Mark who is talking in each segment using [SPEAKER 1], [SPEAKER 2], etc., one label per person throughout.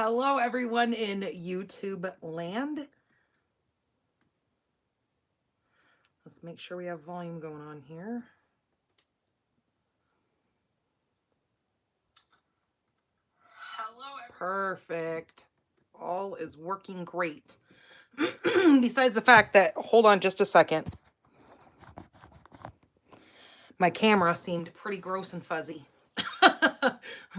[SPEAKER 1] Hello, everyone in YouTube land. Let's make sure we have volume going on here. Hello, perfect. All is working great. Besides the fact that, hold on just a second. My camera seemed pretty gross and fuzzy.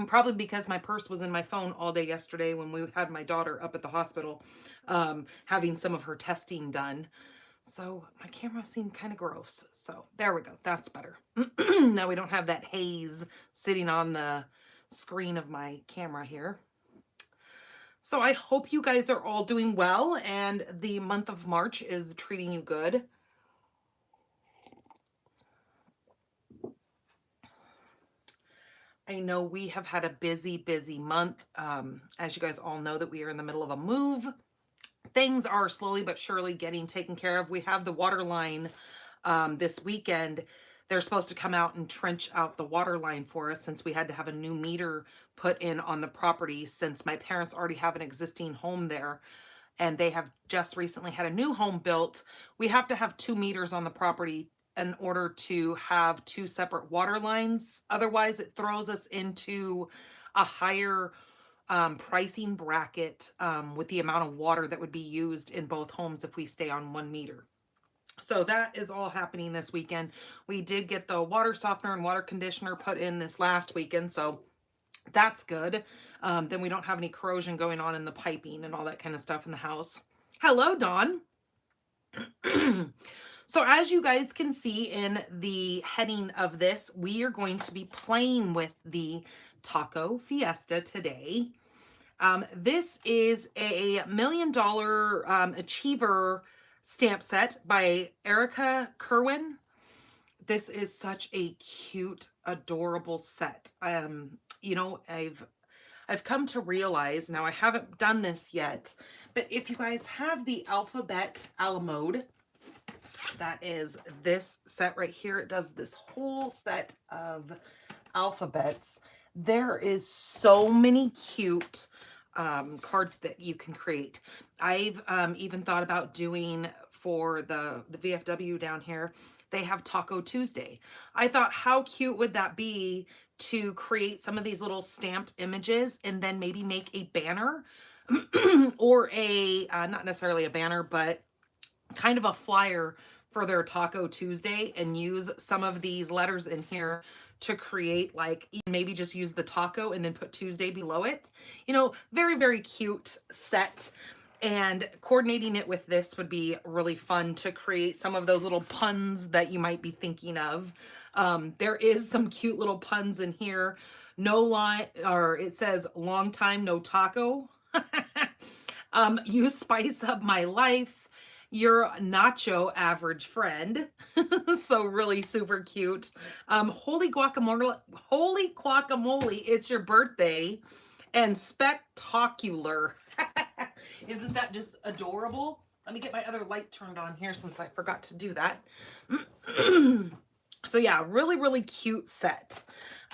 [SPEAKER 1] Probably because my purse was in my phone all day yesterday when we had my daughter up at the hospital having some of her testing done. So my camera seemed kind of gross. So there we go. That's better. Now we don't have that haze sitting on the screen of my camera here. So I hope you guys are all doing well and the month of March is treating you good. I know we have had a busy month. As you guys all know that we are in the middle of a move. Things are slowly but surely getting taken care of. We have the water line this weekend. They're supposed to come out and trench out the water line for us since we had to have a new meter put in on the property since my parents already have an existing home there and they have just recently had a new home built. We have to have 2 meters on the property in order to have 2 separate water lines. Otherwise, it throws us into a higher pricing bracket with the amount of water that would be used in both homes if we stay on 1 meter. So that is all happening this weekend. We did get the water softener and water conditioner put in this last weekend, so that's good. Then we don't have any corrosion going on in the piping and all that kind of stuff in the house. Hello, Dawn. So as you guys can see in the heading of this, we are going to be playing with the Taco Fiesta today. This is a $1 Million Achiever stamp set by Erica Kerwin. This is such a cute, adorable set. You know, I've come to realize, now I haven't done this yet, but if you guys have the Alphabet a la mode, that is this set right here. It does this whole set of alphabets. There is so many cute cards that you can create. I've even thought about doing for the VFW down here, they have Taco Tuesday. I thought, how cute would that be to create some of these little stamped images and then maybe make a banner or a, not necessarily a banner, but kind of a flyer for their Taco Tuesday and use some of these letters in here to create, like, maybe just use the taco and then put Tuesday below it. You know, very cute set. And coordinating it with this would be really fun to create some of those little puns that you might be thinking of. There is some cute little puns in here. No line, or it says long time no taco. You spice up my life. Your nacho average friend. So really super cute. Holy guacamole, it's your birthday. And spectacular. Isn't that just adorable? Let me get my other light turned on here since I forgot to do that. So yeah, really cute set.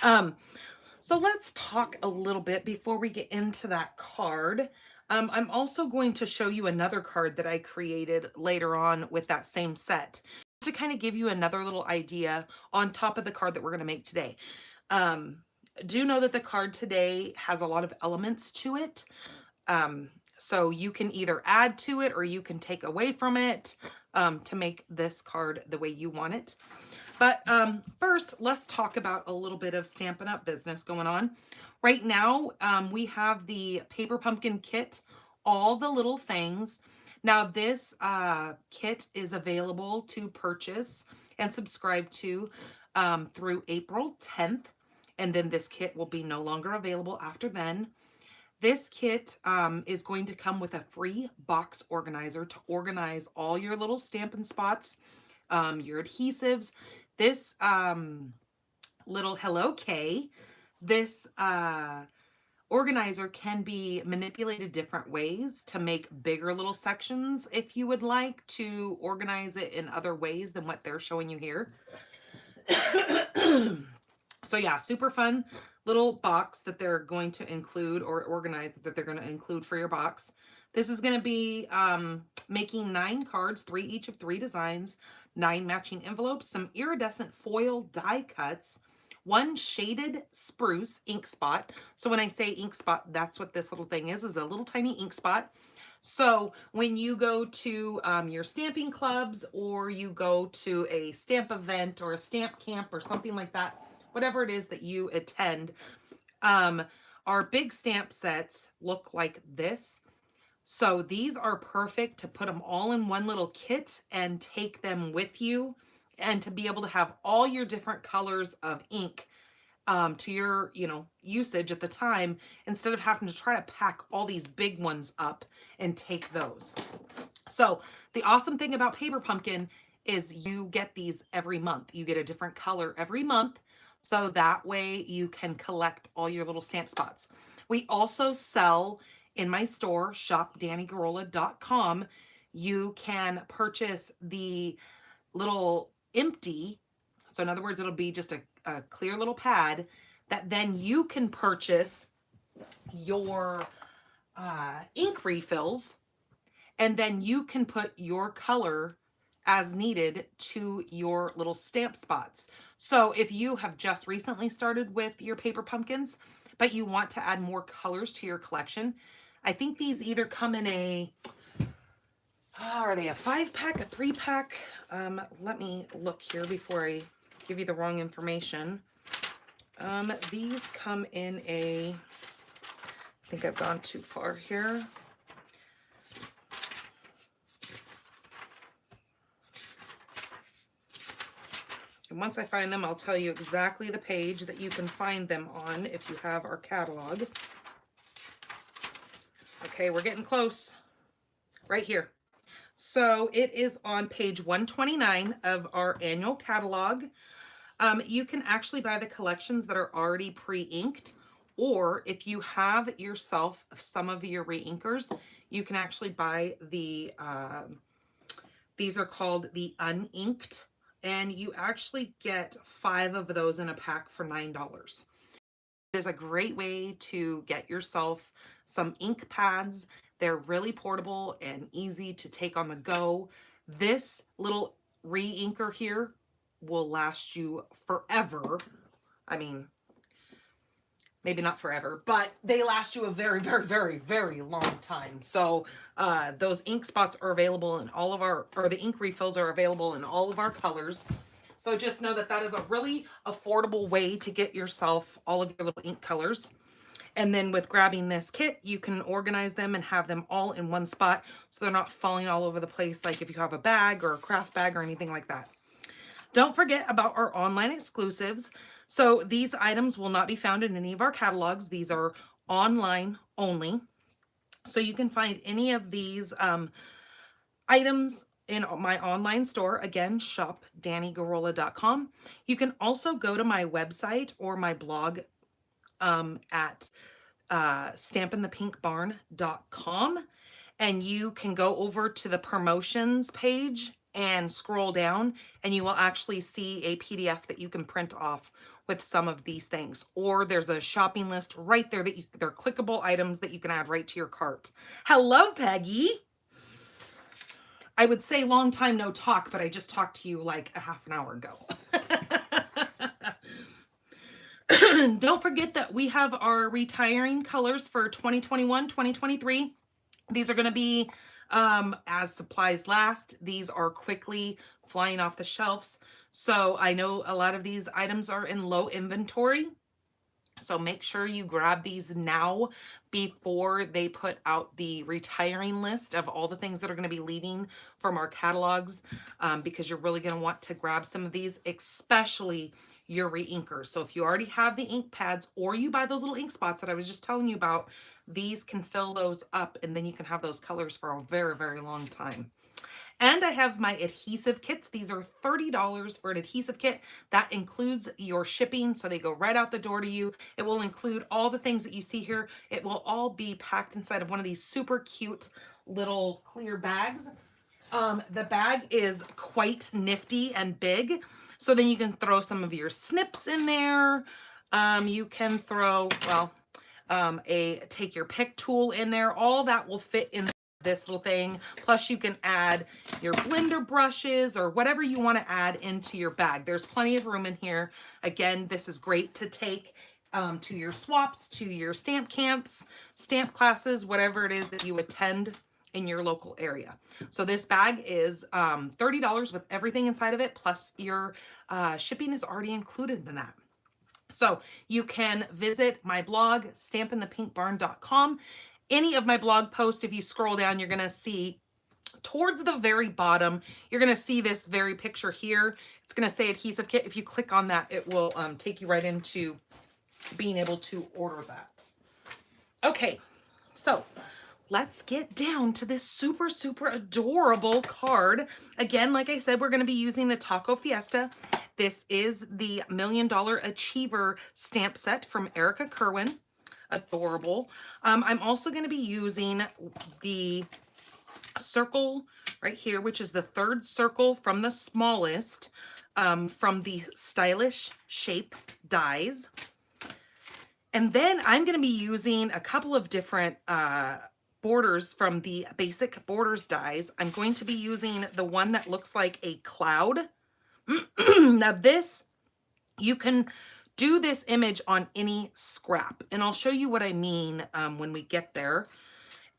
[SPEAKER 1] So let's talk a little bit before we get into that card. I'm also going to show you another card that I created later on with that same set to kind of give you another little idea on top of the card that we're going to make today. Do know that the card today has a lot of elements to it. So you can either add to it or you can take away from it to make this card the way you want it. But first, let's talk about a little bit of Stampin' Up business going on. Right now, we have the Paper Pumpkin Kit, all the little things. Now, this kit is available to purchase and subscribe to through April 10th. And then this kit will be no longer available after then. This kit is going to come with a free box organizer to organize all your little Stampin' Spots, your adhesives. This little Hello K, this organizer can be manipulated different ways to make bigger little sections if you would like to organize it in other ways than what they're showing you here. So yeah, super fun little box that they're going to include, or organize that they're going to include for your box. This is going to be making 9 cards, 3 each of 3 designs, 9 matching envelopes, some iridescent foil die cuts, 1 shaded spruce ink spot. So when I say ink spot, that's what this little thing is a little tiny ink spot. So when you go to your stamping clubs, or you go to a stamp event or a stamp camp or something like that, whatever it is that you attend, our big stamp sets look like this. So these are perfect to put them all in one little kit and take them with you, and to be able to have all your different colors of ink to your, usage at the time, instead of having to try to pack all these big ones up and take those. So the awesome thing about Paper Pumpkin is you get these every month. You get a different color every month. So that way you can collect all your little stamp spots. We also sell in my store, shopdannygarola.com. You can purchase the little empty. So in other words, it'll be just a clear little pad that then you can purchase your ink refills, and then you can put your color as needed to your little stamp spots. So if you have just recently started with your paper pumpkins, but you want to add more colors to your collection, I think these either come in a, are they a 5-pack, a 3-pack? Let me look here before I give you the wrong information. These come in a, I think I've gone too far here. And once I find them, I'll tell you exactly the page that you can find them on if you have our catalog. Okay, we're getting close. Right here. So it is on page 129 of our annual catalog. You can actually buy the collections that are already pre-inked, or if you have yourself some of your re-inkers, you can actually buy the, these are called the uninked, and you actually get 5 of those in a pack for $9. It is a great way to get yourself some ink pads. They're really portable and easy to take on the go. This little re-inker here will last you forever. I mean, maybe not forever, but they last you a very, very, very, very long time. So those ink spots are available in all of our, or the ink refills are available in all of our colors. So just know that that is a really affordable way to get yourself all of your little ink colors. And then with grabbing this kit, you can organize them and have them all in one spot, so they're not falling all over the place, like if you have a bag or a craft bag or anything like that. Don't forget about our online exclusives. So these items will not be found in any of our catalogs. These are online only. So you can find any of these items in my online store. Again, shopdannygarola.com. You can also go to my website or my blog at stampinthepinkbarn.com, and you can go over to the promotions page and scroll down, and you will actually see a PDF that you can print off with some of these things. Or there's a shopping list right there that they're clickable items that you can add right to your cart. Hello, Peggy. I would say long time no talk, but I just talked to you like a half an hour ago. Don't forget that we have our retiring colors for 2021, 2023. These are going to be as supplies last. These are quickly flying off the shelves. So I know a lot of these items are in low inventory. So make sure you grab these now before they put out the retiring list of all the things that are going to be leaving from our catalogs, because you're really going to want to grab some of these, especially your re-inkers. So if you already have the ink pads, or you buy those little ink spots that I was just telling you about, these can fill those up, and then you can have those colors for a very, very long time. And I have my adhesive kits. These are $30 for an adhesive kit. That includes your shipping, so they go right out the door to you. It will include all the things that you see here. It will all be packed inside of one of these super cute little clear bags. The bag is quite nifty and big. So then you can throw some of your snips in there. You can throw, well, take your pick tool in there. All that will fit in this little thing. Plus you can add your blender brushes or whatever you want to add into your bag. There's plenty of room in here. Again, this is great to take to your swaps, to your stamp camps, stamp classes, whatever it is that you attend in your local area. So this bag is $30 with everything inside of it, plus your shipping is already included in that. So you can visit my blog, stampinthepinkbarn.com. Any of my blog posts, if you scroll down, you're going to see towards the very bottom, you're going to see this very picture here. It's going to say adhesive kit. If you click on that, it will take you right into being able to order that. Okay, so let's get down to this super, super adorable card. Again, like I said, we're going to be using the Taco Fiesta. This is the $1 Million Achiever stamp set from Erica Kerwin. Adorable. I'm also going to be using the circle right here, which is the third circle from the smallest, from the Stylish Shape dies. And then I'm going to be using a couple of different borders from the Basic Borders dies. I'm going to be using the one that looks like a cloud. Now this, you can do this image on any scrap, and I'll show you what I mean when we get there.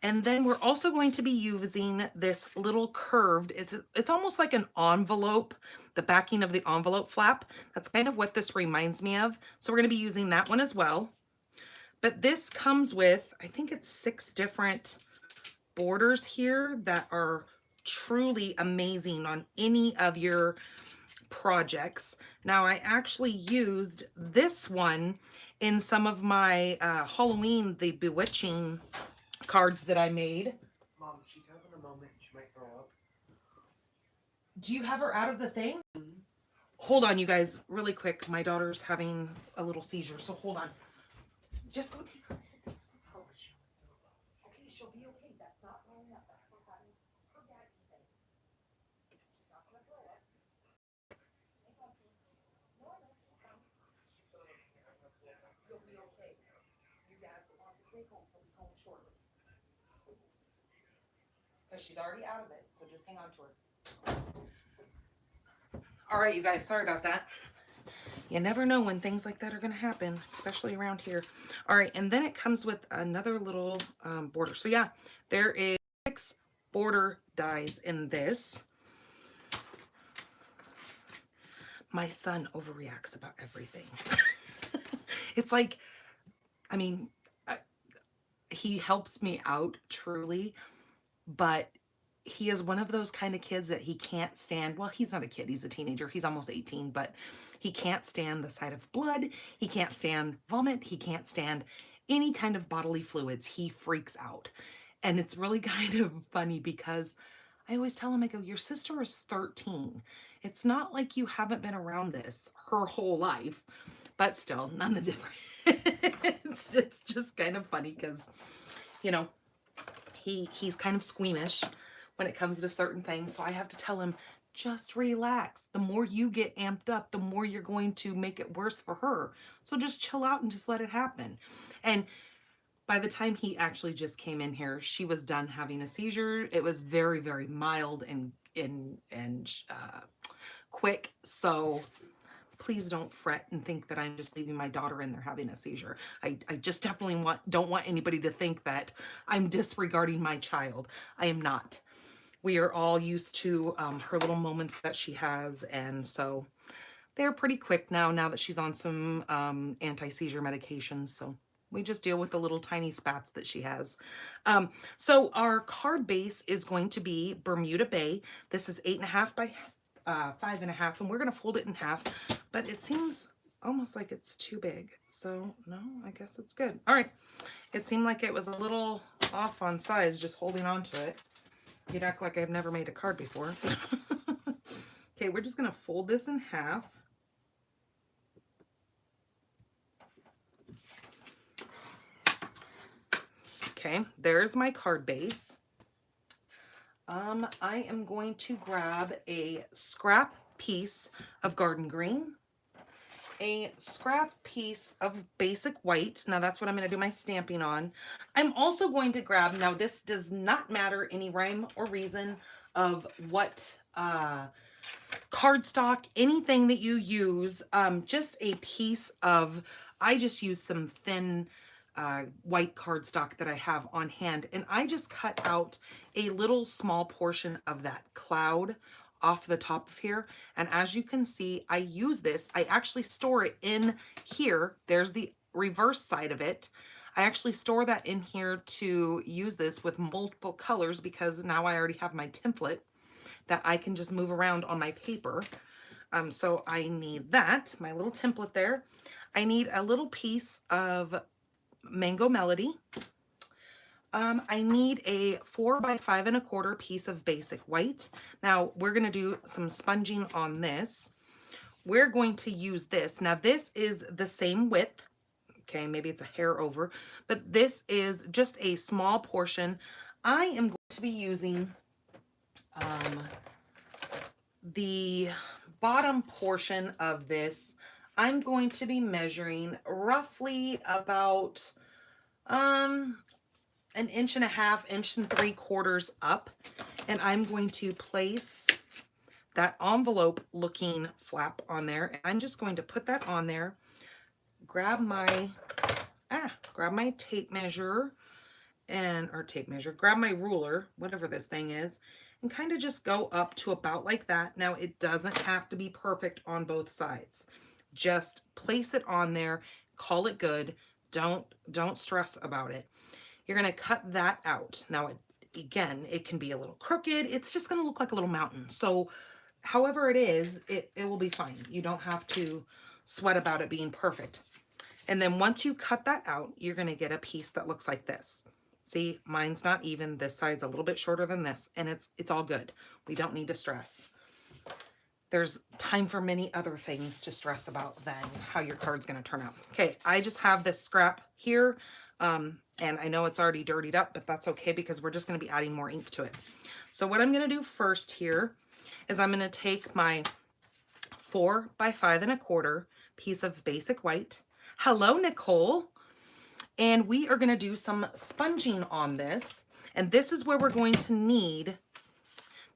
[SPEAKER 1] And then we're also going to be using this little curved, it's almost like an envelope, the backing of the envelope flap. That's kind of what this reminds me of. So we're going to be using that one as well. But this comes with, I think it's 6 different borders here that are truly amazing on any of your projects. Now, I actually used this one in some of my Halloween, the Bewitching cards that I made.
[SPEAKER 2] Mom, she's having a moment. She might throw up.
[SPEAKER 1] Do you have her out of the thing? Hold on, you guys, really quick. My daughter's having a little seizure, so hold on. Just go take her. Okay, she'll be okay. That's not throwing up. That's not having her dad's thing. She's not gonna throw up. It's okay. No, she's fine. You'll be okay. Your dad's on his way home. He'll be home shortly. Because she's already out of it, so just hang on to her. All right, you guys, sorry about that. You never know when things like that are going to happen, especially around here. All right, and then it comes with another little border. So yeah, there is 6 border dies in this. My son overreacts about everything. It's like, I mean, he helps me out truly, but he is one of those kind of kids that he can't stand. Well, he's not a kid, he's a teenager. He's almost 18, but he can't stand the sight of blood. He can't stand vomit. He can't stand any kind of bodily fluids. He freaks out. And it's really kind of funny because I always tell him, I go, your sister is 13. It's not like you haven't been around this her whole life, but still, none the different. It's just kind of funny because, you know, he's kind of squeamish when it comes to certain things. So I have to tell him, just relax. The more you get amped up, the more you're going to make it worse for her. So just chill out and just let it happen. And by the time he actually just came in here, she was done having a seizure. It was very, very mild and quick. So please don't fret and think that I'm just leaving my daughter in there having a seizure. I just definitely don't want anybody to think that I'm disregarding my child. I am not. We are all used to her little moments that she has, and so they're pretty quick now that she's on some anti-seizure medications. So we just deal with the little tiny spats that she has. So our card base is going to be Bermuda Bay. This is 8.5 by 5.5, and we're going to fold it in half, but it seems almost like it's too big. So no, I guess it's good. All right. It seemed like it was a little off on size just holding on to it. You'd act like I've never made a card before. Okay, we're just going to fold this in half. Okay, there's my card base. I am going to grab a scrap piece of garden green, a scrap piece of basic white. Now that's what I'm going to do my stamping on. I'm also going to grab, now this does not matter any rhyme or reason of what cardstock, anything that you use, just a piece of, I just use some thin white cardstock that I have on hand, and I just cut out a little small portion of that cloud off the top of here. And as you can see, I use this, I actually store it in here. There's the reverse side of it. I actually store that in here to use this with multiple colors because now I already have my template that I can just move around on my paper. So I need that, my little template there. I need a little piece of Mango Melody. I need a 4 by 5 1/4 piece of basic white. Now we're gonna do some sponging on this. We're going to use this. Now this is the same width. Okay, maybe it's a hair over, but this is just a small portion. I am going to be using the bottom portion of this. I'm going to be measuring roughly about 1.5 1.75 inches up, and I'm going to place that envelope looking flap on there, and I'm just going to put that on there, grab my tape measure grab my ruler, whatever this thing is, and kind of just go up to about like that. Now it doesn't have to be perfect on both sides. Just place it on there, call it good. Don't stress about it. You're gonna cut that out. Now again, it can be a little crooked. It's just gonna look like a little mountain. So however it is, it will be fine. You don't have to sweat about it being perfect. And then once you cut that out, you're gonna get a piece that looks like this. See, mine's not even. This side's a little bit shorter than this, and it's all good. We don't need to stress. There's time for many other things to stress about than how your card's gonna turn out. Okay, I just have this scrap here, and I know it's already dirtied up, but that's okay because we're just gonna be adding more ink to it. So what I'm gonna do first here is I'm gonna take my 4 by 5 1/4 piece of basic white. Hello, Nicole. And we are going to do some sponging on this. And this is where we're going to need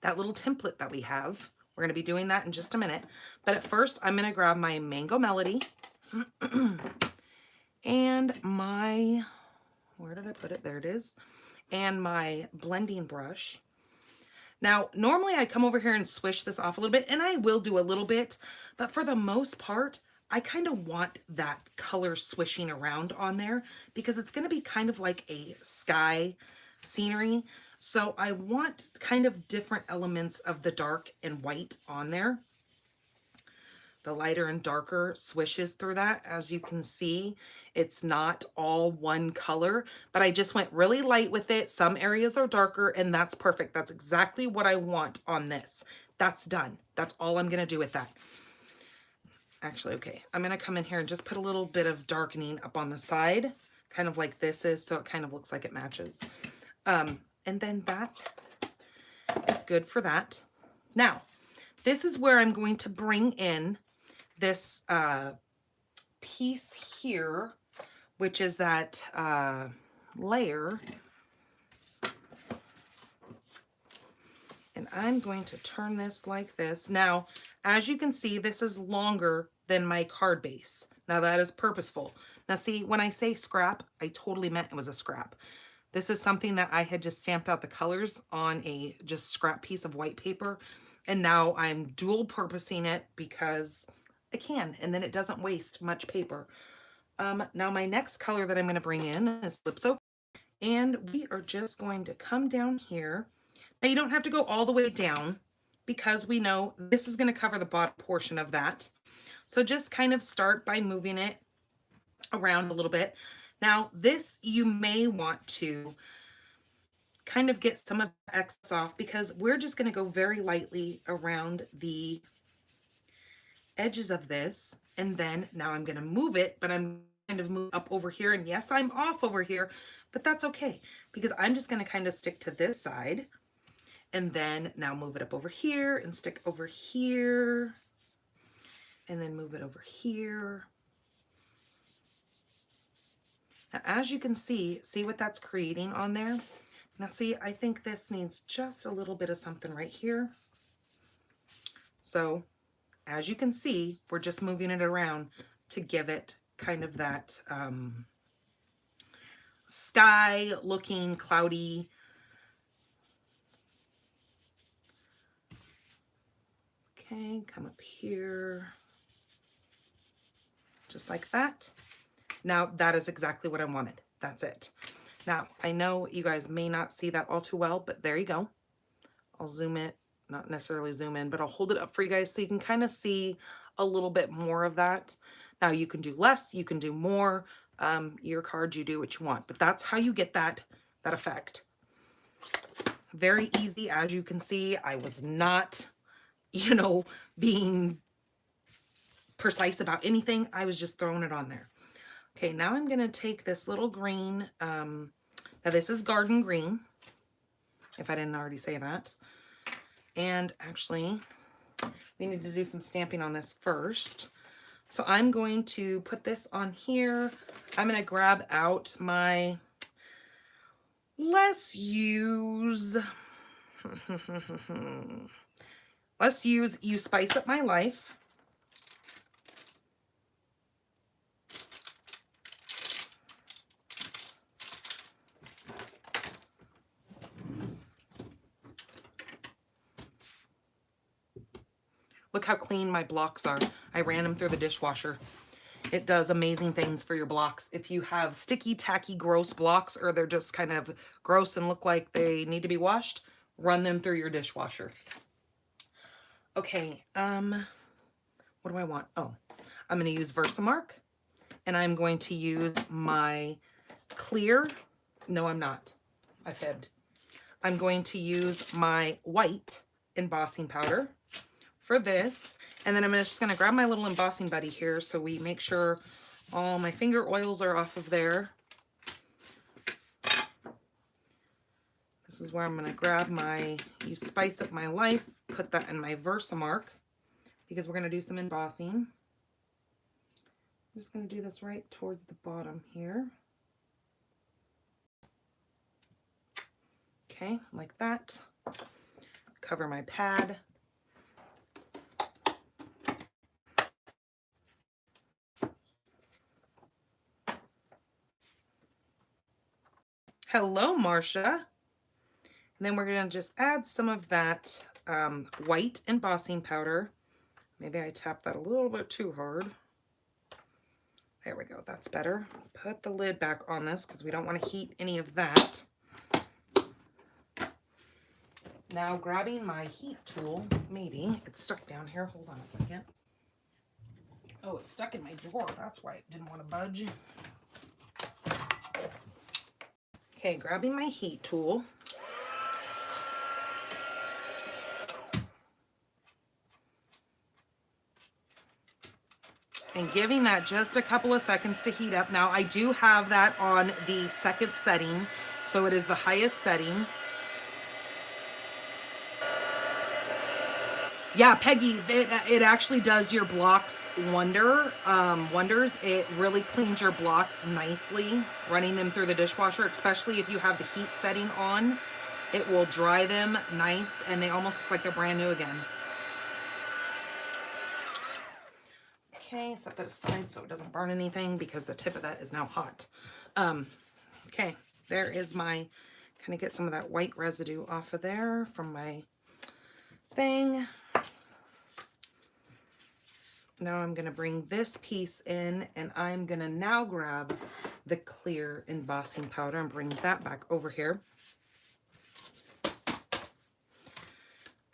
[SPEAKER 1] that little template that we have. We're going to be doing that in just a minute. But at first, I'm going to grab my Mango Melody and my, where did I put it? There it is. And my blending brush. Now, normally I come over here and swish this off a little bit, and I will do a little bit, but for the most part, I kind of want that color swishing around on there because it's going to be kind of like a sky scenery. So I want kind of different elements of the dark and white on there. The lighter and darker swishes through that. As you can see, it's not all one color, but I just went really light with it. Some areas are darker, and that's perfect. That's exactly what I want on this. That's done. That's all I'm going to do with that. Actually, okay, I'm going to come in here and just put a little bit of darkening up on the side, kind of like this is, so it kind of looks like it matches. And then that is good for that. Now, this is where I'm going to bring in this piece here, which is that layer. And I'm going to turn this like this. Now, as you can see, this is longer than my card base. Now that is purposeful. Now see, when I say scrap, I totally meant it was a scrap. This is something that I had just stamped out the colors on a just scrap piece of white paper. And now I'm dual purposing it because I can, and then it doesn't waste much paper. Now my next color that I'm going to bring in is Lip Soap. And we are just going to come down here. Now you don't have to go all the way down because we know this is going to cover the bottom portion of that. So just kind of start by moving it around a little bit. Now this, you may want to kind of get some of the excess off because we're just going to go very lightly around the edges of this. And then now I'm going to move it, but I'm kind of move up over here. And yes, I'm off over here, but that's okay because I'm just going to kind of stick to this side. And then now move it up over here and stick over here. And then move it over here. Now, as you can see what that's creating on there? Now see, I think this needs just a little bit of something right here. So as you can see, we're just moving it around to give it kind of that sky looking cloudy. Okay, come up here, just like that. Now that is exactly what I wanted. That's it. Now I know you guys may not see that all too well, but there you go. I'll zoom it, not necessarily zoom in, but I'll hold it up for you guys so you can kind of see a little bit more of that. Now you can do less, you can do more. Your card, you do what you want, but that's how you get that effect. Very easy. As you can see, I was not, you know, being precise about anything. I was just throwing it on there. Okay, now I'm gonna take this little green, now this is garden green, if I didn't already say that. And actually, we need to do some stamping on this first. So I'm going to put this on here. I'm gonna grab out my let's use You Spice Up My Life. Look how clean my blocks are. I ran them through the dishwasher. It does amazing things for your blocks. If you have sticky, tacky, gross blocks, or they're just kind of gross and look like they need to be washed, run them through your dishwasher. Okay, what do I want? Oh, I'm gonna use Versamark, and I'm going to use my clear, no I'm not, I fibbed. I'm going to use my white embossing powder for this, and then I'm just gonna grab my little embossing buddy here so we make sure all my finger oils are off of there. This is where I'm gonna grab my You Spice Up My Life, put that in my Versamark, because we're gonna do some embossing. I'm just gonna do this right towards the bottom here. Okay, like that. Cover my pad. Hello, Marcia. And then we're gonna just add some of that white embossing powder. Maybe I tapped that a little bit too hard. There we go, that's better. Put the lid back on this because we don't want to heat any of that. Now grabbing my heat tool, maybe it's stuck down here. Hold on a second. Oh, it's stuck in my drawer. That's why it didn't want to budge. Okay, grabbing my heat tool. And giving that just a couple of seconds to heat up. Now, I do have that on the second setting, so it is the highest setting. Yeah, Peggy, it actually does your blocks wonders. It really cleans your blocks nicely, running them through the dishwasher, especially if you have the heat setting on. It will dry them nice, and they almost look like they're brand new again. Okay, set that aside so it doesn't burn anything because the tip of that is now hot. Okay, there is my, kind of get some of that white residue off of there from my thing. Now I'm gonna bring this piece in, and I'm gonna now grab the clear embossing powder and bring that back over here.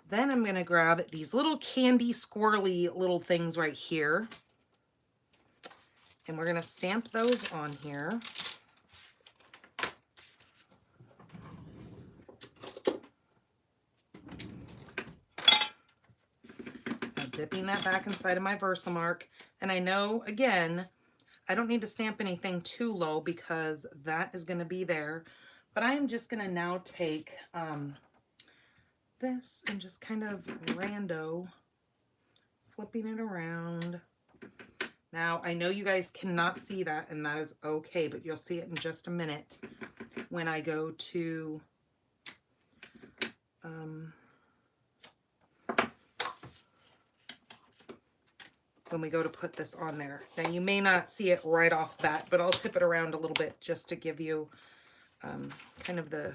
[SPEAKER 1] Then I'm gonna grab these little candy squirrely little things right here, and we're gonna stamp those on here. Dipping that back inside of my Versamark. And I know, again, I don't need to stamp anything too low because that is going to be there. But I am just going to now take this and just kind of rando flipping it around. Now, I know you guys cannot see that, and that is okay, but you'll see it in just a minute when I go to when we go to put this on there. Now, you may not see it right off that, but I'll tip it around a little bit just to give you kind of the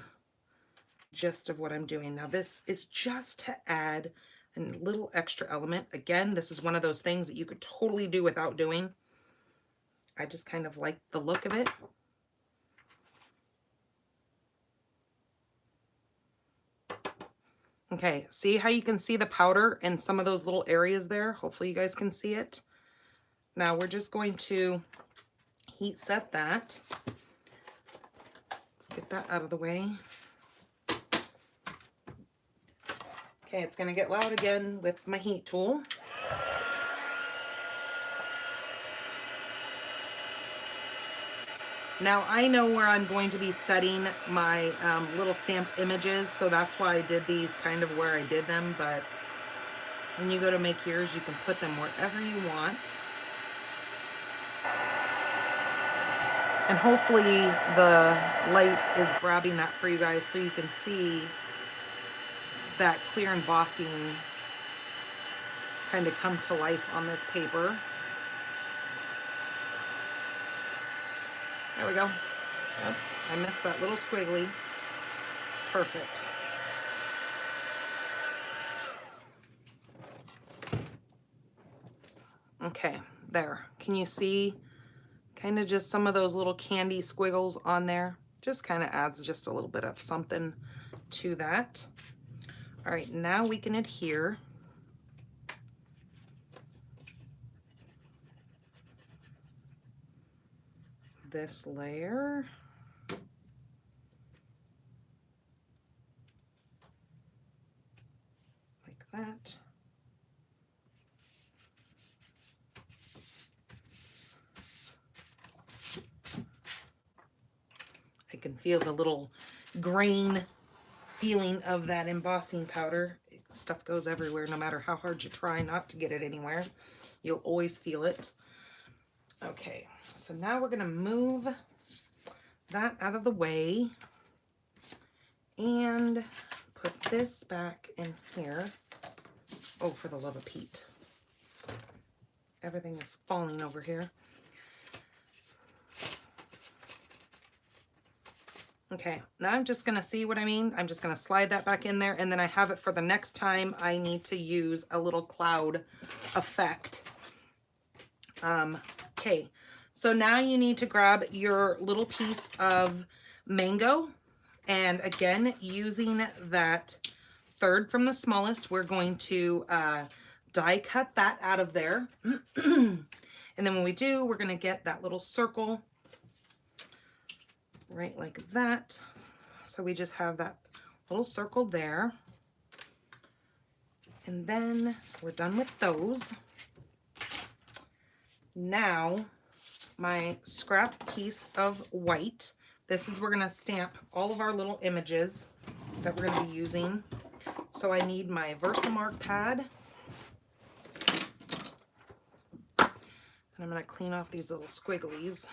[SPEAKER 1] gist of what I'm doing. Now, this is just to add a little extra element. Again, this is one of those things that you could totally do without doing. I just kind of like the look of it. Okay, see how you can see the powder in some of those little areas there? Hopefully you guys can see it. Now we're just going to heat set that. Let's get that out of the way. Okay, it's gonna get loud again with my heat tool. Now I know where I'm going to be setting my little stamped images, so that's why I did these kind of where I did them, but when you go to make yours, you can put them wherever you want. And hopefully the light is grabbing that for you guys so you can see that clear embossing kind of come to life on this paper. There we go. Oops, I missed that little squiggly. Perfect. Okay, there. Can you see kind of just some of those little candy squiggles on there? Just kind of adds just a little bit of something to that. All right, now we can adhere. This layer. Like that. I can feel the little grain feeling of that embossing powder. Stuff goes everywhere no matter how hard you try not to get it anywhere. You'll always feel it. Okay, so now we're gonna move that out of the way and put this back in here. Oh, for the love of Pete. Everything is falling over here. Okay, now I'm just gonna see what I mean. I'm just gonna slide that back in there, and then I have it for the next time I need to use a little cloud effect. Okay, so now you need to grab your little piece of mango, and again, using that third from the smallest, we're going to die cut that out of there. And then when we do, we're gonna get that little circle right like that. So we just have that little circle there. And then we're done with those. Now, my scrap piece of white. This is, we're gonna stamp all of our little images that we're gonna be using. So I need my Versamark pad. And I'm gonna clean off these little squigglies.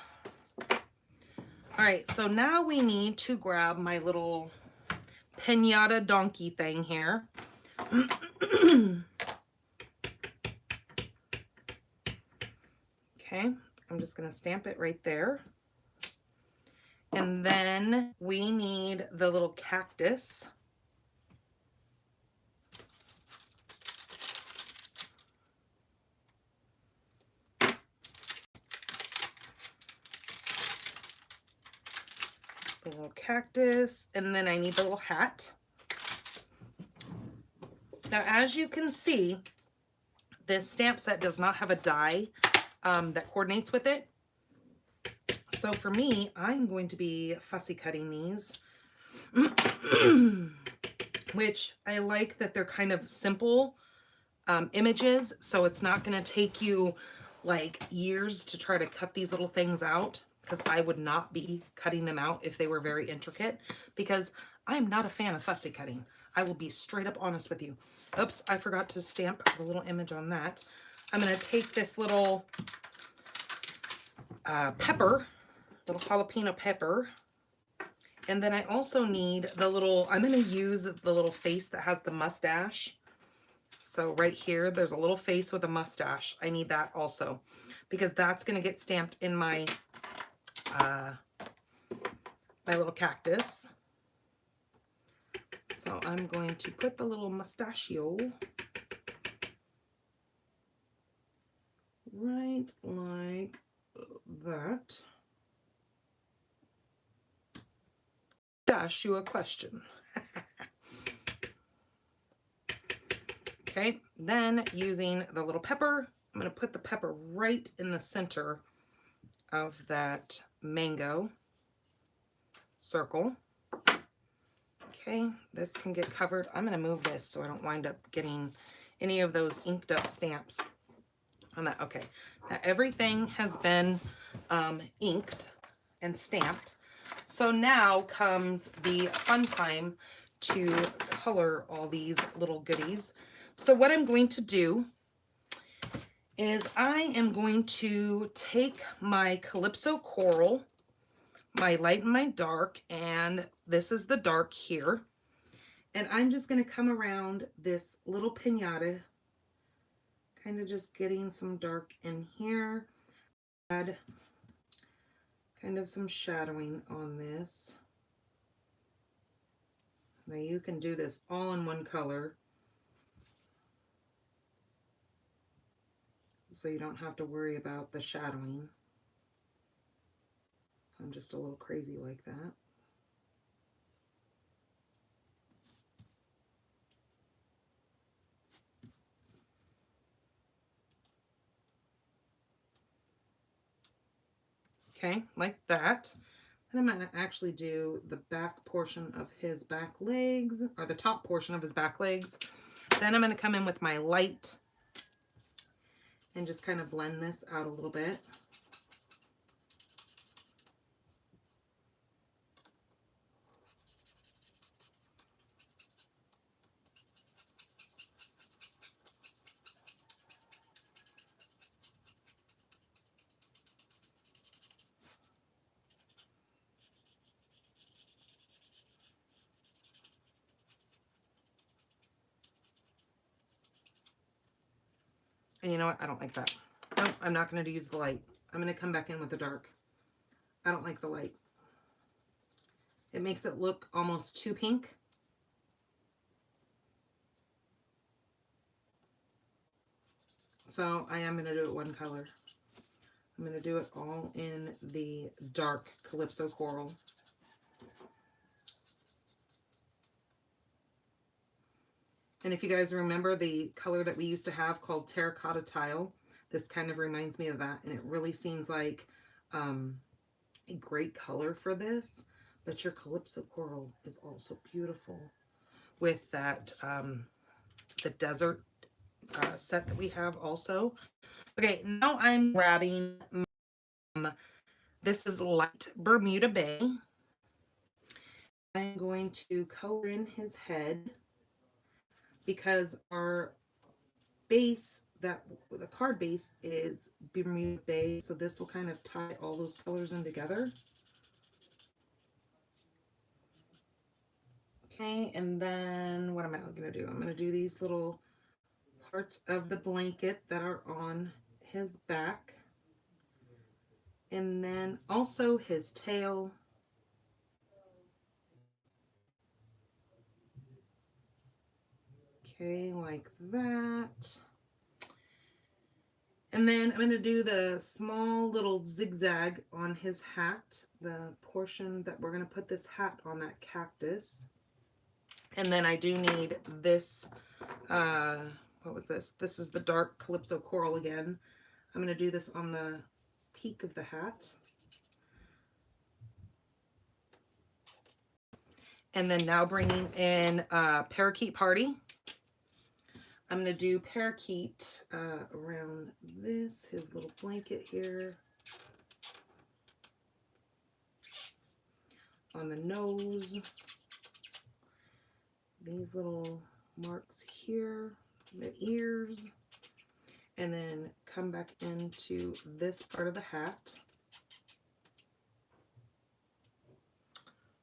[SPEAKER 1] All right, so now we need to grab my little pinata donkey thing here. Okay, I'm just gonna stamp it right there. And then we need the little cactus. The little cactus, and then I need the little hat. Now, as you can see, this stamp set does not have a die that coordinates with it. So for me, I'm going to be fussy cutting these, which I like that they're kind of simple images. So it's not going to take you like years to try to cut these little things out, because I would not be cutting them out if they were very intricate, because I'm not a fan of fussy cutting. I will be straight up honest with you. Oops, I forgot to stamp the little image on that. I'm going to take this little pepper, little jalapeno pepper. And then I also need the little, I'm going to use the little face that has the mustache. So right here, there's a little face with a mustache. I need that also because that's going to get stamped in my, my little cactus. So I'm going to put the little mustachio right like that. Ask you a question. Okay, then using the little pepper, I'm going to put the pepper right in the center of that mango circle. Okay, this can get covered. I'm going to move this so I don't wind up getting any of those inked up stamps on that. Okay, now everything has been inked and stamped. So now comes the fun time to color all these little goodies. So what I'm going to do is I am going to take my Calypso Coral, my light and my dark, and this is the dark here. And I'm just going to come around this little piñata, kind of just getting some dark in here. Add kind of some shadowing on this. Now you can do this all in one color, so you don't have to worry about the shadowing. I'm just a little crazy like that. Okay, like that. And I'm going to actually do the back portion of his back legs, or the top portion of his back legs. Then I'm going to come in with my light and just kind of blend this out a little bit. And you know what? I don't like that. No, I'm not going to use the light. I'm going to come back in with the dark. I don't like the light. It makes it look almost too pink. So I am going to do it one color. I'm going to do it all in the dark Calypso Coral. And if you guys remember the color that we used to have called Terracotta Tile, this kind of reminds me of that. And it really seems like a great color for this. But your Calypso Coral is also beautiful with that, the desert set that we have also. Okay, now I'm grabbing, this is light Bermuda Bay. I'm going to color in his head because our base, that the card base is Bermuda Bay, so this will kind of tie all those colors in together. Okay, and then what am I going to do? I'm going to do these little parts of the blanket that are on his back, and then also his tail. Okay, like that. And then I'm going to do the small little zigzag on his hat, the portion that we're going to put this hat on that cactus. And then I do need this, what was this? This is the dark Calypso Coral again. I'm going to do this on the peak of the hat. And then now bringing in Parakeet Party. I'm going to do Parakeet around this, his little blanket here. On the nose. these little marks here, the ears, and then come back into this part of the hat.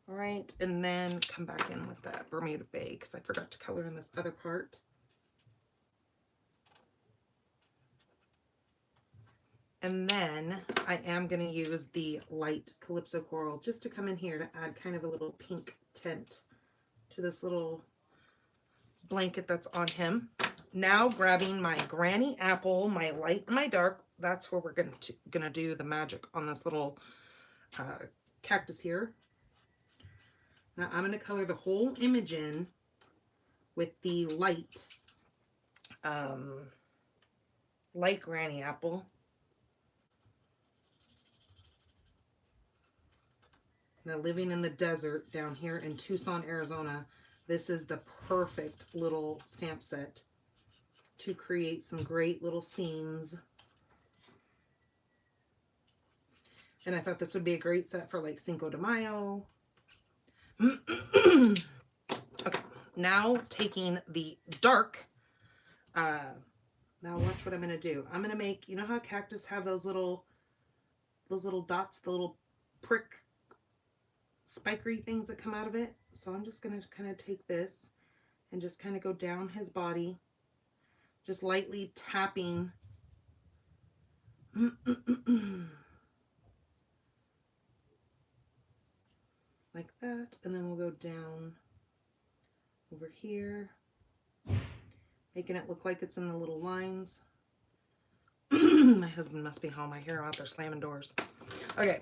[SPEAKER 1] All right, and then come back in with that Bermuda Bay because I forgot to color in this other part. And then I am going to use the light Calypso Coral just to come in here to add kind of a little pink tint to this little blanket that's on him. Now grabbing my Granny Apple, my light and my dark, that's where we're gonna do the magic on this little cactus here. Now I'm gonna color the whole image in with the light, light Granny Apple. Now living in the desert down here in Tucson, Arizona, this is the perfect little stamp set to create some great little scenes. And I thought this would be a great set for like Cinco de Mayo. Okay, now taking the dark, now watch what I'm gonna do. I'm gonna make, you know how cactus have those little dots, the little prick spiky things that come out of it? So I'm just gonna kind of take this and just kind of go down his body, just lightly tapping. Like that, and then we'll go down over here, making it look like it's in the little lines. My husband must be home. I hear him out there slamming doors. Okay,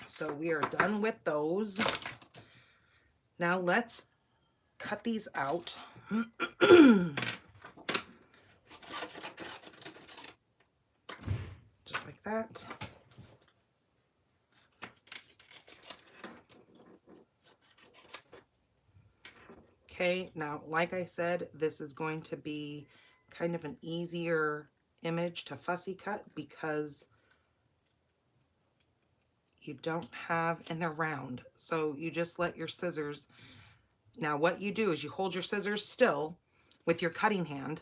[SPEAKER 1] so we are done with those. Now let's cut these out. Just like that. Okay, now, like I said, this is going to be kind of an easier image to fussy cut because you don't have, and they're round. So you just let your scissors, now what you do is you hold your scissors still with your cutting hand,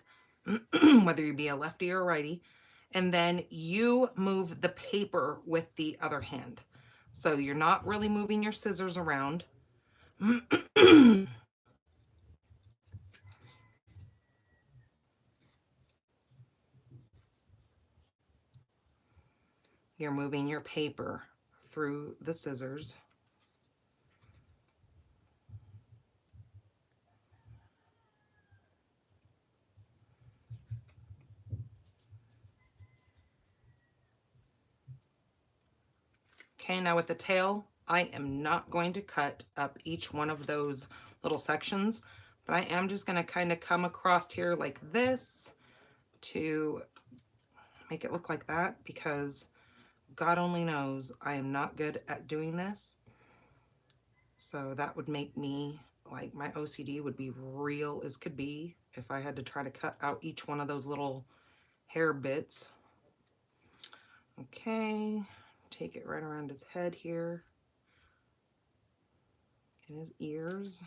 [SPEAKER 1] whether you be a lefty or a righty, and then you move the paper with the other hand. So you're not really moving your scissors around. You're moving your paper through the scissors. Okay, now with the tail, I am not going to cut up each one of those little sections, but I am just going to kind of come across here like this to make it look like that, because God only knows I am not good at doing this. So that would make me, like, my OCD would be real as could be if I had to try to cut out each one of those little hair bits. Okay, take it right around his head here and his ears.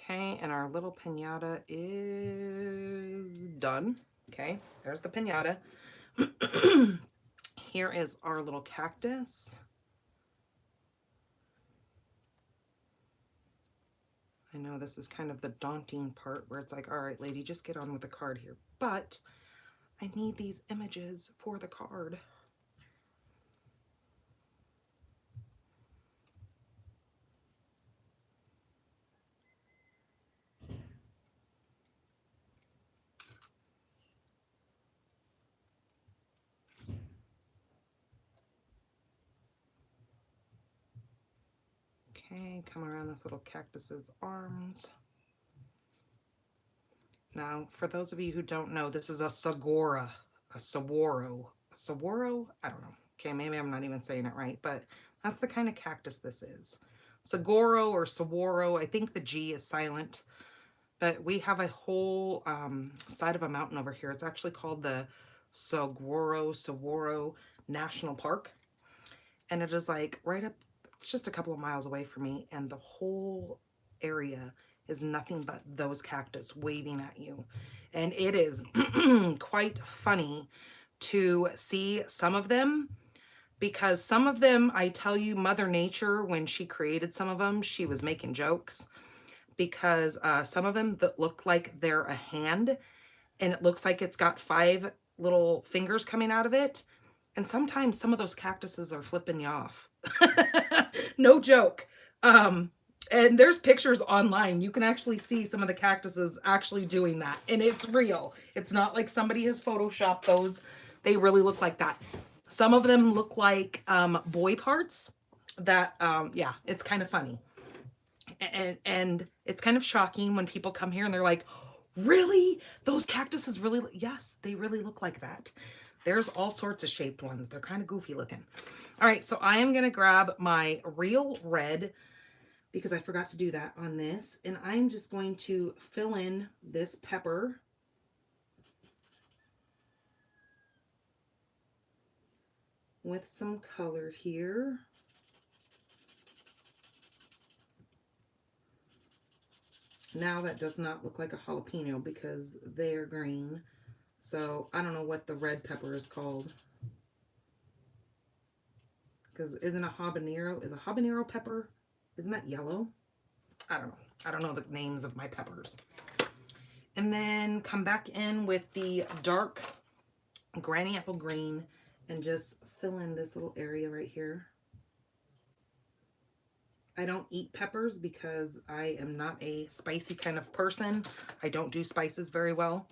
[SPEAKER 1] Okay, and our little piñata is done. Okay, there's the piñata. Here is our little cactus. I know this is kind of the daunting part where it's like, all right, lady, just get on with the card here. But I need these images for the card. Okay, come around this little cactus's arms. Now, for those of you who don't know, this is a saguaro, a saguaro, a saguaro? I don't know. Okay, maybe I'm not even saying it right, but that's the kind of cactus this is. Saguaro or saguaro, I think the G is silent But we have a whole side of a mountain over here. It's actually called the Saguaro National Park. And it is like right up, it's just a couple of miles away from me. And the whole area is nothing but those cactus waving at you. And it is quite funny to see some of them, because some of them, I tell you, Mother Nature, when she created some of them, she was making jokes, because some of them that look like they're a hand, and it looks like it's got 5 little fingers coming out of it. And sometimes some of those cactuses are flipping you off. No joke. And there's pictures online. You can actually see some of the cactuses actually doing that. And it's real. It's not like somebody has photoshopped those. They really look like that. Some of them look like boy parts that, yeah, it's kind of funny. And it's kind of shocking when people come here and they're like, really? Those cactuses really? Yes, they really look like that. There's all sorts of shaped ones. They're kind of goofy looking. All right, so I am going to grab my real red, because I forgot to do that on this. And I'm just going to fill in this pepper with some color here. Now that does not look like a jalapeno because they're green. So I don't know what the red pepper is called. Because isn't a habanero, is a habanero pepper, isn't that yellow? I don't know. I don't know the names of my peppers. And then come back in with the dark granny apple green and just fill in this little area right here. I don't eat peppers because I am not a spicy kind of person. I don't do spices very well.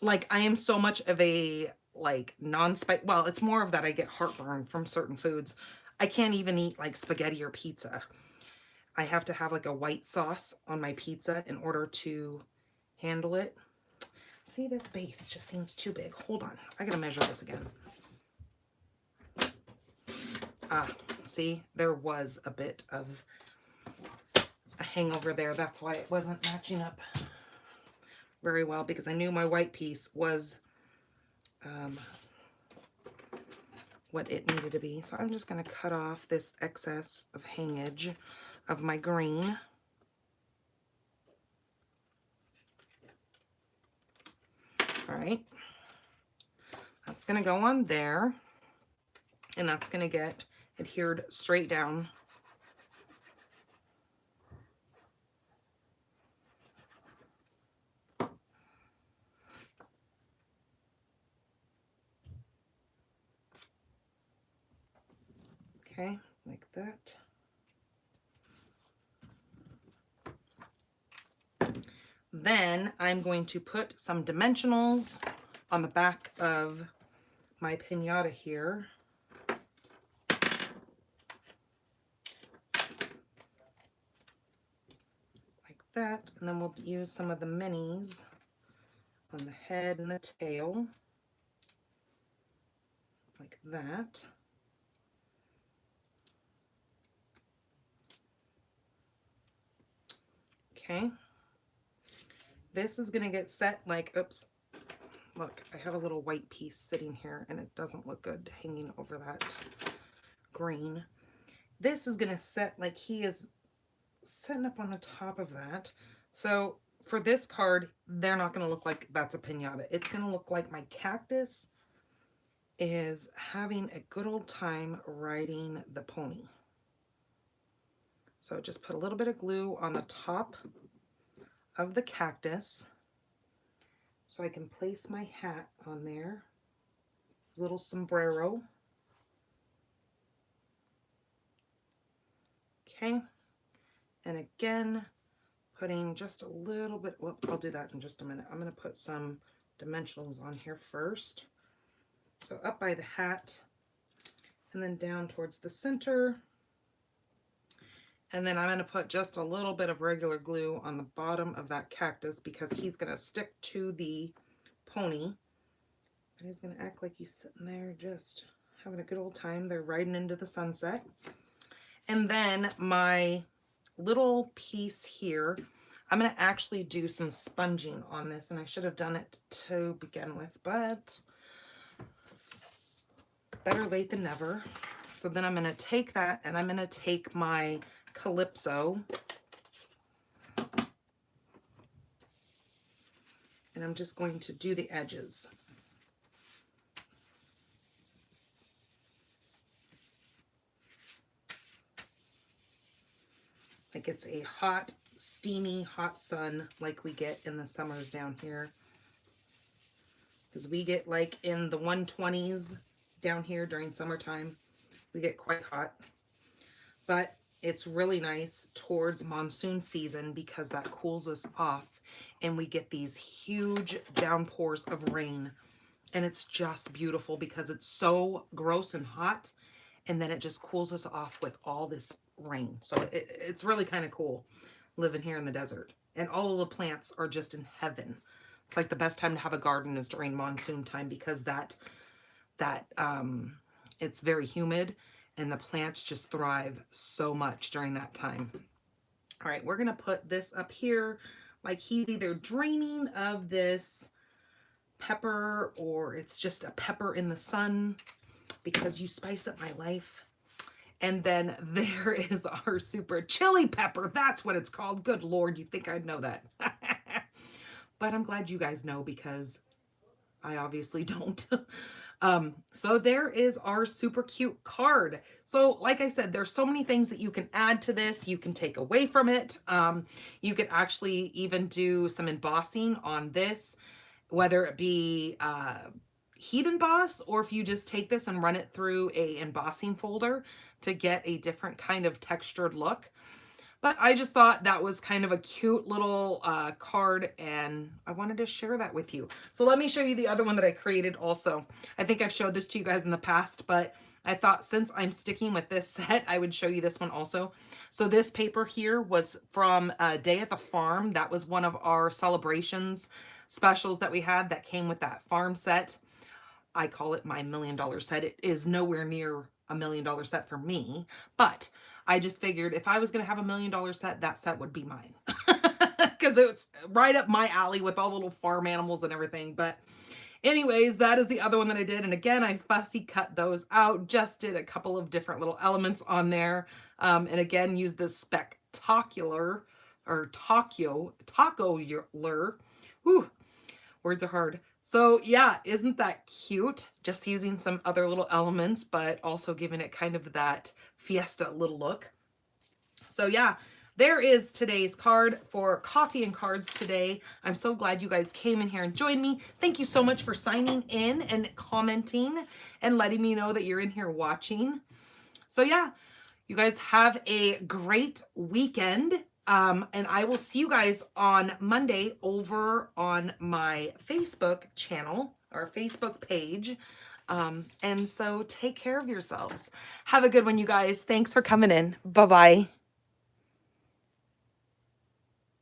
[SPEAKER 1] Like, I am so much of a, like, non-spice. Well, it's more of that I get heartburn from certain foods. I can't even eat, like, spaghetti or pizza. I have to have, like, a white sauce on my pizza in order to handle it. See, this base just seems too big. Hold on. I gotta measure this again. See, there was a bit of a hangover there. That's why it wasn't matching up very well, because I knew my white piece was what it needed to be. So I'm just going to cut off this excess of hangage of my green. All right. That's going to go on there. And that's going to get adhered straight down. Okay, like that. Then I'm going to put some dimensionals on the back of my piñata here. Like that. And then we'll use some of the minis on the head and the tail. Like that. Okay. This is going to get set like, oops, look, I have a little white piece sitting here and it doesn't look good hanging over that green. This is going to set like he is setting up on the top of that. So for this card, they're not going to look like that's a piñata. It's going to look like my cactus is having a good old time riding the pony. So just put a little bit of glue on the top of the cactus so I can place my hat on there. His little sombrero. Okay. And again, putting just a little bit, well, I'll do that in just a minute. I'm going to put some dimensionals on here first. So up by the hat and then down towards the center. And then I'm going to put just a little bit of regular glue on the bottom of that cactus because he's going to stick to the pony. And he's going to act like he's sitting there just having a good old time. They're riding into the sunset. And then my little piece here, I'm going to actually do some sponging on this, and I should have done it to begin with, but better late than never. So then I'm going to take that, and I'm going to take my Calypso, and I'm just going to do the edges. Like it's a hot, steamy, hot sun like we get in the summers down here. Because we get like in the 120s down here during summertime. We get quite hot. But it's really nice towards monsoon season because that cools us off and we get these huge downpours of rain. And it's just beautiful because it's so gross and hot, and then it just cools us off with all this rain. So it's really kind of cool living here in the desert. And all of the plants are just in heaven. It's like the best time to have a garden is during monsoon time because it's very humid and the plants just thrive so much during that time. All right, we're gonna put this up here like he's either draining of this pepper or it's just a pepper in the sun because you spice up my life. And then there is our super chili pepper. That's what it's called. Good Lord, you think I'd know that. But I'm glad you guys know because I obviously don't. So there is our super cute card. So like I said, there's so many things that you can add to this. You can take away from it. You could actually even do some embossing on this, whether it be heat emboss, or if you just take this and run it through a embossing folder to get a different kind of textured look. But I just thought that was kind of a cute little card, and I wanted to share that with you. So let me show you the other one that I created also. I think I've showed this to you guys in the past, but I thought since I'm sticking with this set, I would show you this one also. So this paper here was from Day at the Farm. That was one of our celebrations specials that we had that came with that farm set. I call it my $1 million set. It is nowhere near a $1 million set for me, but I just figured if I was going to have a $1 million set, that set would be mine because it's right up my alley with all the little farm animals and everything. But anyways, that is the other one that I did. And again, I fussy cut those out, just did a couple of different little elements on there. And again, use this spectacular or taco-ler. Whew, words are hard. So yeah, isn't that cute? Just using some other little elements, but also giving it kind of that Fiesta little look. So yeah, there is today's card for Coffee and Cards today. I'm so glad you guys came in here and joined me. Thank you so much for signing in and commenting and letting me know that you're in here watching. So yeah, you guys have a great weekend. And I will see you guys on Monday over on my Facebook channel or Facebook page. And so take care of yourselves. Have a good one, you guys. Thanks for coming in. Bye-bye.